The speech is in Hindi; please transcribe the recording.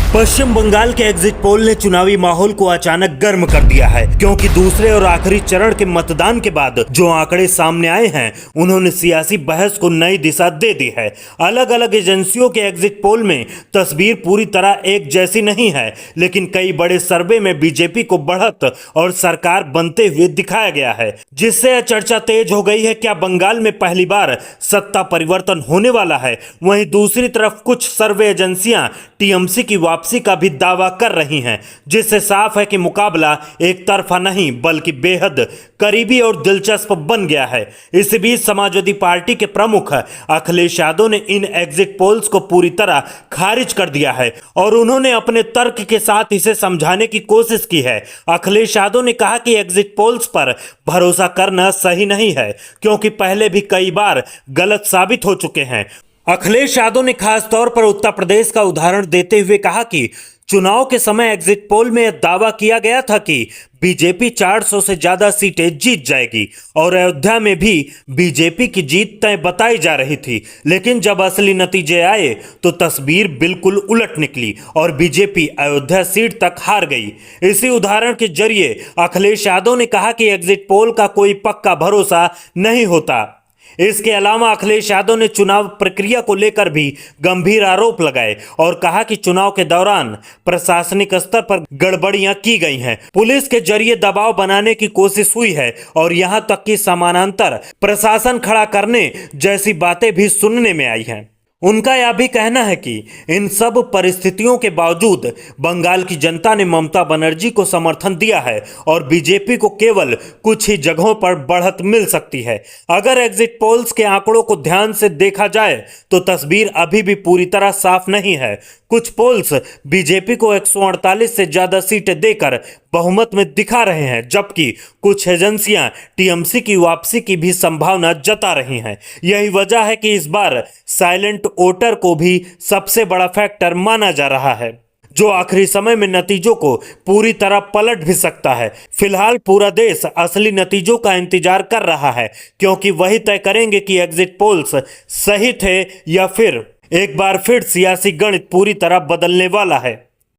पश्चिम बंगाल के एग्जिट पोल ने चुनावी माहौल को अचानक गर्म कर दिया है, क्योंकि दूसरे और आखिरी चरण के मतदान के बाद जो आंकड़े सामने आए हैं उन्होंने सियासी बहस को नई दिशा दे दी है। अलग अलग एजेंसियों के एग्जिट पोल में तस्वीर पूरी तरह एक जैसी नहीं है, लेकिन कई बड़े सर्वे में बीजेपी को बढ़त और सरकार बनते हुए दिखाया गया है, जिससे यह चर्चा तेज हो गई है क्या बंगाल में पहली बार सत्ता परिवर्तन होने वाला है। वहीं दूसरी तरफ कुछ सर्वे एजेंसियां टीएमसी की वापसी का भी दावा कर रही हैं, जिससे साफ है कि मुकाबला एक तरफा नहीं बल्कि बेहद करीबी और दिलचस्प बन गया है। इस बीच समाजवादी पार्टी के प्रमुख अखिलेश यादव ने इन एग्जिट पोल्स को पूरी तरह खारिज कर दिया है और उन्होंने अपने तर्क के साथ इसे समझाने की कोशिश की है। अखिलेश यादव ने कहा कि एग्जिट पोल्स पर भरोसा करना सही नहीं है, क्योंकि पहले भी कई बार गलत साबित हो चुके हैं। अखिलेश यादव ने खास तौर पर उत्तर प्रदेश का उदाहरण देते हुए कहा कि चुनाव के समय एग्जिट पोल में दावा किया गया था कि बीजेपी 400 से ज्यादा सीटें जीत जाएगी और अयोध्या में भी बीजेपी की जीत तय बताई जा रही थी, लेकिन जब असली नतीजे आए तो तस्वीर बिल्कुल उलट निकली और बीजेपी अयोध्या सीट तक हार गई। इसी उदाहरण के जरिए अखिलेश यादव ने कहा कि एग्जिट पोल का कोई पक्का भरोसा नहीं होता। इसके अलावा अखिलेश यादव ने चुनाव प्रक्रिया को लेकर भी गंभीर आरोप लगाए और कहा कि चुनाव के दौरान प्रशासनिक स्तर पर गड़बड़ियां की गई हैं, पुलिस के जरिए दबाव बनाने की कोशिश हुई है और यहां तक कि समानांतर प्रशासन खड़ा करने जैसी बातें भी सुनने में आई हैं। उनका यह भी कहना है कि इन सब परिस्थितियों के बावजूद बंगाल की जनता ने ममता बनर्जी को समर्थन दिया है और बीजेपी को केवल कुछ ही जगहों पर बढ़त मिल सकती है। अगर एग्जिट पोल्स के आंकड़ों को ध्यान से देखा जाए तो तस्वीर अभी भी पूरी तरह साफ नहीं है। कुछ पोल्स बीजेपी को 148 से ज्यादा सीटें देकर बहुमत में दिखा रहे हैं, जबकि कुछ एजेंसियां टीएमसी की वापसी की भी संभावना जता रही हैं। यही वजह है कि इस बार साइलेंट वोटर को भी सबसे बड़ा फैक्टर माना जा रहा है, जो आखिरी समय में नतीजों को पूरी तरह पलट भी सकता है। फिलहाल पूरा देश असली नतीजों का इंतजार कर रहा है, क्योंकि वही तय करेंगे कि एग्जिट पोल्स सही थे या फिर एक बार फिर सियासी गणित पूरी तरह बदलने वाला है।